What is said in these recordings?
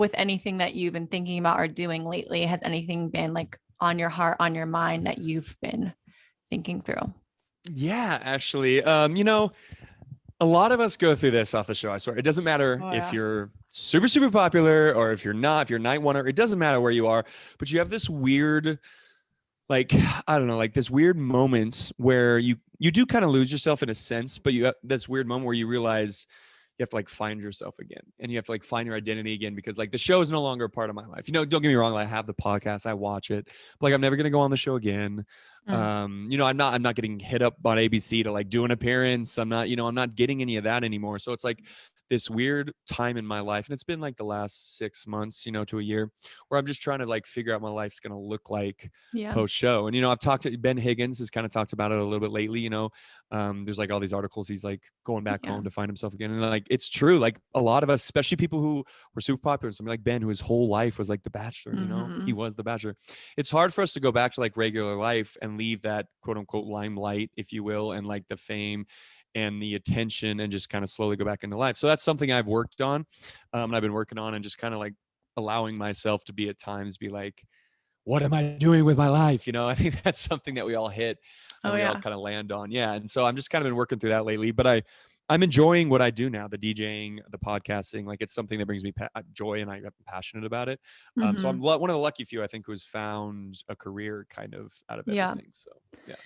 with anything that you've been thinking about or doing lately, has anything been like on your heart, on your mind that you've been thinking through? Yeah, actually, a lot of us go through this off the show. I swear. It doesn't matter Oh if yeah. you're super, super popular or if you're not, if you're night oneer, it doesn't matter where you are, but you have this weird, like, I don't know, like this weird moments where you do kind of lose yourself in a sense, but you have this weird moment where you realize you have to like find yourself again and you have to like find your identity again because like the show is no longer a part of my life. Don't get me wrong, like, I have the podcast, I watch it, but like I'm never gonna go on the show again. Mm. I'm not getting hit up on ABC to like do an appearance. I'm not getting any of that anymore. So it's like this weird time in my life, and it's been like the last 6 months, to a year, where I'm just trying to like figure out what my life's gonna look like Yeah. post show. And I've talked to Ben Higgins, has kind of talked about it a little bit lately. There's like all these articles, he's like going back Yeah. home to find himself again, and like it's true. Like a lot of us, especially people who were super popular, somebody like Ben, who his whole life was like the Bachelor. He Mm-hmm. was the Bachelor. It's hard for us to go back to like regular life and leave that quote unquote limelight, if you will, and like the fame and the attention, and just kind of slowly go back into life. So that's something I've worked on, and I've been working on, and just kind of like allowing myself to be at times be like, what am I doing with my life? I think that's something that we all hit and Oh we all yeah. kind of land on. Yeah. And so I'm just kind of been working through that lately, but I'm enjoying what I do now, the DJing, the podcasting. Like it's something that brings me joy, and I'm passionate about it. So Mm-hmm. I'm one of the lucky few, I think, who's found a career kind of out of Yeah. everything. So yeah.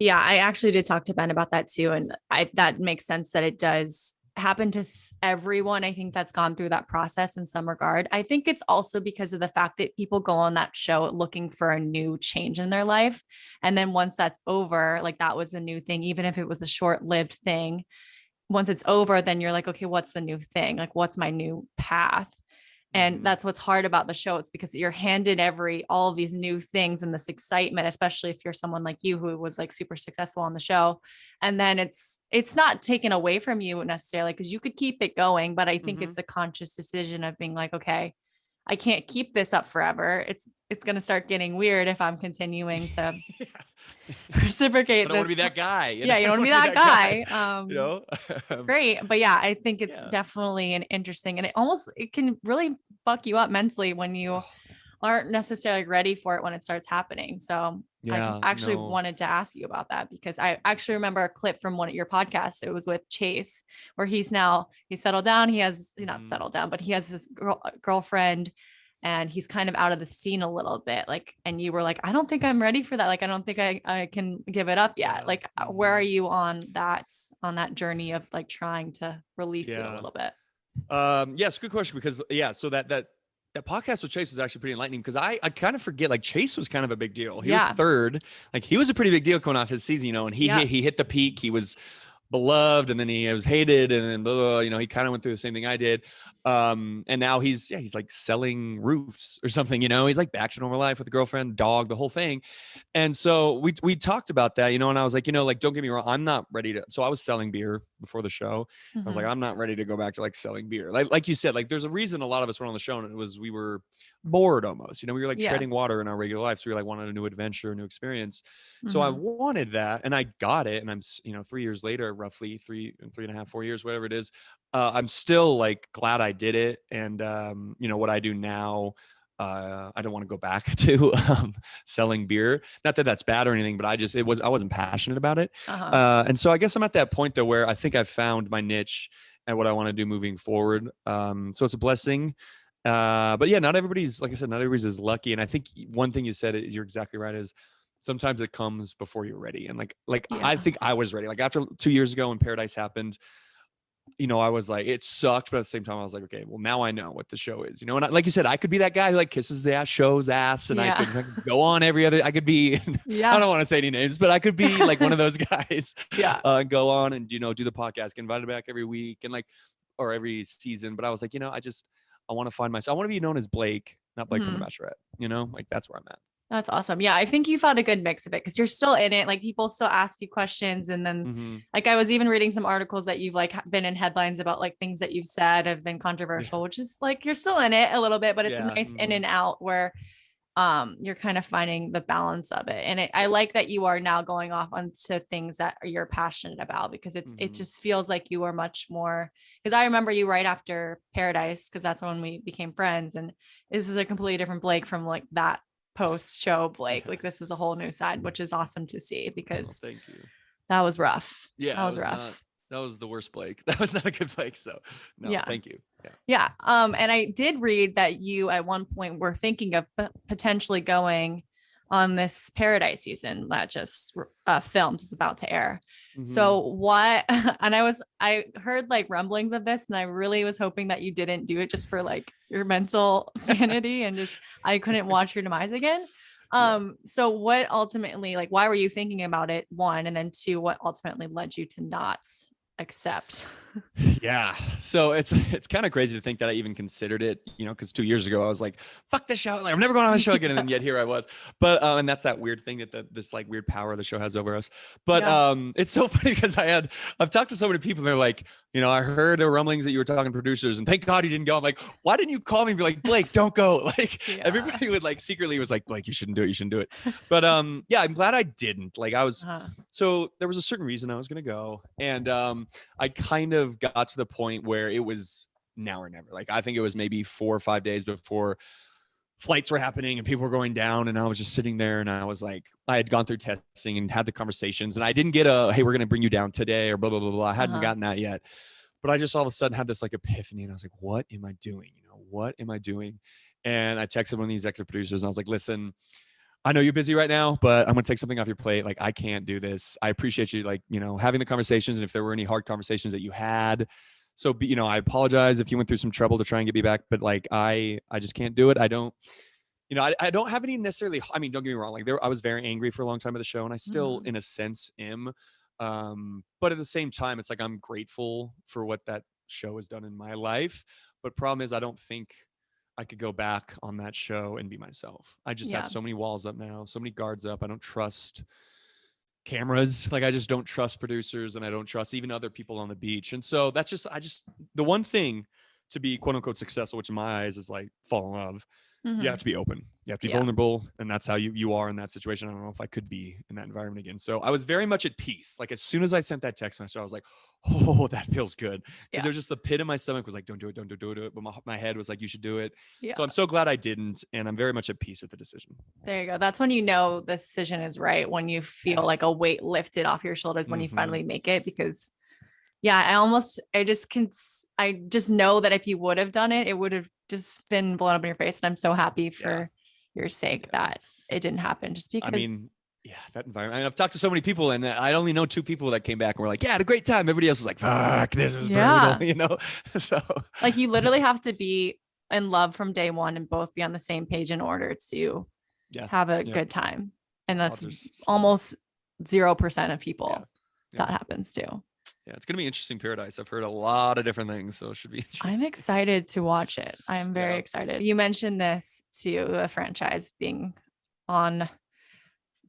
Yeah, I actually did talk to Ben about that too. And that makes sense that it does happen to everyone. I think that's gone through that process in some regard. I think it's also because of the fact that people go on that show looking for a new change in their life. And then once that's over, like that was a new thing, even if it was a short lived thing. Once it's over, then you're like, okay, what's the new thing? Like, what's my new path? And Mm-hmm. that's what's hard about the show. It's because you're handed all these new things and this excitement, especially if you're someone like you who was like super successful on the show. And then it's not taken away from you necessarily, because you could keep it going, but I think Mm-hmm. it's a conscious decision of being like, okay, I can't keep this up forever. It's going to start getting weird if I'm continuing to Yeah. I reciprocate don't want to this. be that guy. Yeah, I you don't don't want to want be to be that that guy. guy. You know? It's great. But yeah, I think it's Yeah. definitely an interesting, and it can really fuck you up mentally when you Oh, aren't necessarily ready for it when it starts happening. So I yeah. actually No. wanted to ask you about that, because I actually remember a clip from one of your podcasts. It was with Chase, where he's settled down. He has, he's not Mm-hmm. settled down, but he has this girlfriend, and he's kind of out of the scene a little bit. Like, and you were like, I don't think I'm ready for that. Like, I don't think I can give it up yet. Yeah. Like, where are Mm-hmm. you on that journey of like trying to release it a Yeah. little bit? Yes, good question, because yeah, so that podcast with Chase was actually pretty enlightening, because I kind of forget, like, Chase was kind of a big deal. He was Yeah. third, like he was a pretty big deal coming off his season, and Yeah. he hit the peak. He was beloved, and then he was hated, and then blah, blah, blah, he kind of went through the same thing I did. And now he's like selling roofs or something. He's like back to normal life with a girlfriend, dog, the whole thing. And so we talked about that, and I was like, like, don't get me wrong, I'm not ready to. So I was selling beer before the show. I was like, Mm-hmm. I'm not ready to go back to like selling beer. Like you said, like there's a reason a lot of us went on the show, and it was we were bored almost. We were like Yeah. treading water in our regular life. So we were like wanted a new adventure, a new experience. So I Mm-hmm. wanted that, and I got it. And I'm 3 years later, roughly 3.5, 4 years, whatever it is. I'm still like glad I did it. And what I do now, I don't want to go back to selling beer. Not that that's bad or anything, but I wasn't passionate about it. Uh-huh. And so I guess I'm at that point though, where I think I've found my niche and what I want to do moving forward. So it's a blessing. But yeah, not everybody's, like I said, not everybody's as lucky. And I think one thing you said is, you're exactly right, is sometimes it comes before you're ready. And like I Yeah. think I was ready. Like after 2 years ago when Paradise happened, I was like, it sucked, but at the same time, I was like, okay, well, now I know what the show is, and like you said, I could be that guy who like kisses the ass, shows ass, and I Yeah. could go on I could be, I Yeah. don't want to say any names, but I could be like one of those guys, Yeah. go on and, do the podcast, get invited back every week and like, or every season. But I was like, I want to find myself. I want to be known as Blake, not Blake from The Mhm. Bachelorette, like that's where I'm at. That's awesome. Yeah, I think you found a good mix of it, because you're still in it. Like, people still ask you questions. And then Mm-hmm. like I was even reading some articles that you've like been in headlines about, like things that you've said have been Yeah. controversial, which is like you're still in it a little bit, but it's a Yeah. nice in Mm-hmm. and out where you're kind of finding the balance of it. And I like that you are now going off onto things that you're passionate about, because it just feels like you are much more, because I remember you right after Paradise, because that's when we became friends. And this is a completely different Blake from like that post show Blake. Like this is a whole new side, which is awesome to see, because thank you. that was rough. Yeah, That was rough. that was the worst Blake. That was not a good Blake. So no, Yeah. thank you. Yeah. Yeah. And I did read that you at one point were thinking of potentially going on this Paradise season that just filmed, is about to air. So what, and I heard like rumblings of this, and I really was hoping that you didn't do it just for like your mental sanity, and just, I couldn't watch your demise again. So what ultimately, like, why were you thinking about it? One, and then two, what ultimately led you to not accept? Yeah. So it's kind of crazy to think that I even considered it, because 2 years ago I was like, fuck this show. Like, I'm never going on the show again. And then yet here I was. But and that's that weird thing that this like weird power the show has over us. But it's so funny because I've talked to so many people and they're like, I heard the rumblings that you were talking to producers, and thank God you didn't go. I'm like, why didn't you call me and be like, Blake, don't go? Like everybody would like secretly was like, Blake, you shouldn't do it. You shouldn't do it. But yeah, I'm glad I didn't. Like I was, so there was a certain reason I was going to go. And I kind of got to the point where it was now or never. Like I think it was maybe 4 or 5 days before flights were happening and people were going down, and I was just sitting there, and I was like, I had gone through testing and had the conversations, and I didn't get a, hey, we're going to bring you down today or blah, blah, blah, blah. I hadn't gotten that yet, but I just all of a sudden had this like epiphany, and I was like, what am I doing? What am I doing? And I texted one of the executive producers and I was like, listen, I know you're busy right now, but I'm going to take something off your plate. Like, I can't do this. I appreciate you, like, having the conversations. And if there were any hard conversations that you had, so, I apologize if you went through some trouble to try and get me back, but like, I just can't do it. I don't, I don't have any necessarily, I mean, don't get me wrong. Like I was very angry for a long time at the show, and I still, in a sense, am. But at the same time, it's like, I'm grateful for what that show has done in my life. But problem is, I don't think I could go back on that show and be myself. I just have so many walls up now, so many guards up. I don't trust cameras. Like I just don't trust producers, and I don't trust even other people on the beach. And so that's just, the one thing to be quote unquote successful, which in my eyes is like fall in love. You have to be open. You have to be vulnerable. And that's how you are in that situation. I don't know if I could be in that environment again. So I was very much at peace. Like as soon as I sent that text message, I was like, oh, that feels good. Because there's just the pit in my stomach was like, don't do it, don't do it. But my head was like, you should do it. So I'm so glad I didn't. And I'm very much at peace with the decision. There you go. That's when the decision is right. When you feel like a weight lifted off your shoulders, when you finally make it. Because I just know that if you would have done it, it would have just been blown up in your face. And I'm so happy for your sake that it didn't happen, just because. I mean, that environment. I've talked to so many people, and I only know 2 people that came back and were like, yeah, had a great time. Everybody else was like, fuck, this is brutal, So like you literally have to be in love from day one and both be on the same page in order to have a good time. And that's almost 0% of people that happens to. Yeah, it's going to be interesting Paradise. I've heard a lot of different things, so it should be interesting. I'm excited to watch it. I am very excited. You mentioned this to the franchise being on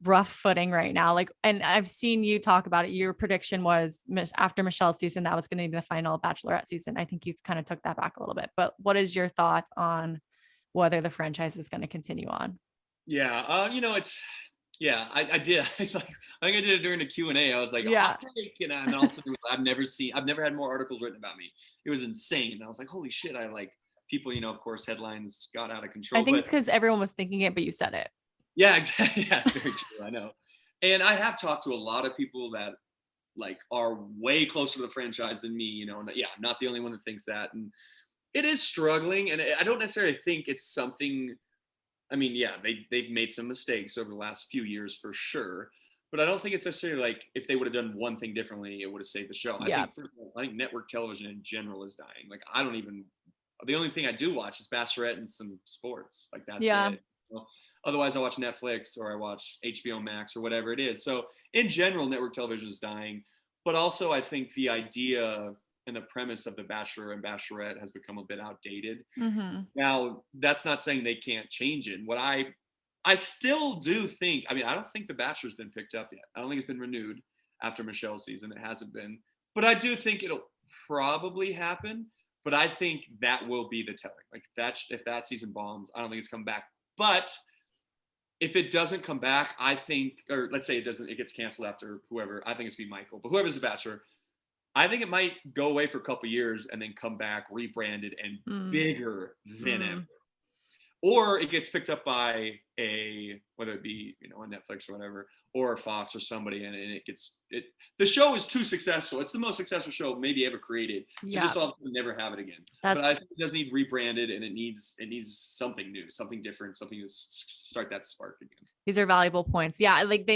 rough footing right now. Like, and I've seen you talk about it. Your prediction was after Michelle's season, that was going to be the final Bachelorette season. I think you kind of took that back a little bit, but what is your thoughts on whether the franchise is going to continue on? Yeah. I did. I think I did it during the Q&A. I was like, hot take. And also I've never had more articles written about me. It was insane. And I was like, holy shit. I like people, of course, headlines got out of control. I think it's because everyone was thinking it, but you said it. Yeah, exactly. Yeah, it's very true. I know. And I have talked to a lot of people that like are way closer to the franchise than me, and I'm not the only one that thinks that. And it is struggling. And I don't necessarily think it's something. I mean, they've made some mistakes over the last few years for sure, but I don't think it's necessarily like if they would have done one thing differently, it would have saved the show. I think network television in general is dying. Like the only thing I do watch is Bachelorette and some sports. Like that's it. Otherwise I watch Netflix or I watch HBO Max or whatever it is. So in general, network television is dying, but also I think the idea and the premise of the Bachelor and Bachelorette has become a bit outdated. Now, that's not saying they can't change it. What I still do think, I don't think The Bachelor's been picked up yet. I don't think it's been renewed after Michelle's season. It hasn't been. But I do think it'll probably happen. But I think that will be the telling. Like if that season bombs, I don't think it's come back. But if it doesn't come back, I think, or let's say it gets canceled after whoever, I think it's be Michael, but whoever's the Bachelor, I think it might go away for a couple years and then come back rebranded and bigger than ever. Or it gets picked up by whether it be, on Netflix or whatever, or Fox or somebody, and the show is too successful. It's the most successful show maybe ever created to just all of a sudden never have it again. But I think it does need rebranded, and it needs something new, something different, something to start that spark again. These are valuable points. Yeah, like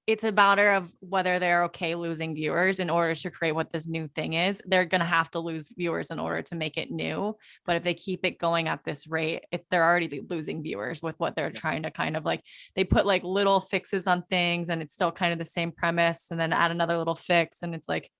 it's a matter of whether they're okay losing viewers in order to create what this new thing is. They're going to have to lose viewers in order to make it new. But if they keep it going at this rate, they're already losing viewers with what they're trying to kind of like, they put like little fixes on things and it's still kind of the same premise and then add another little fix. And it's like,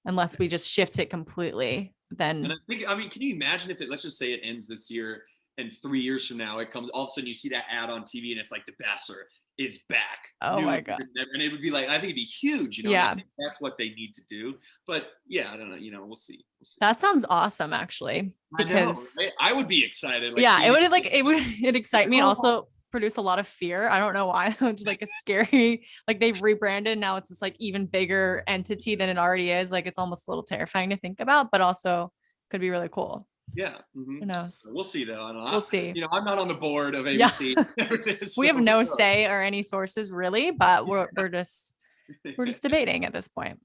unless we just shift it completely, then. And can you imagine if let's just say it ends this year and 3 years from now, it comes, all of a sudden you see that ad on TV and it's like The Bachelor is back. Oh my God. And it would be like, I think it'd be huge, Yeah. I think that's what they need to do. But yeah, I don't know, we'll see. That sounds awesome, actually. Because I would be excited. It'd excite me. Also produce a lot of fear. I don't know why. Just like a scary, like they've rebranded. Now it's this like even bigger entity than it already is. Like it's almost a little terrifying to think about, but also could be really cool. Yeah. Who knows? We'll see though. I don't know. We'll see. I'm not on the board of ABC. Yeah. We have no say or any sources really, but we're just debating at this point.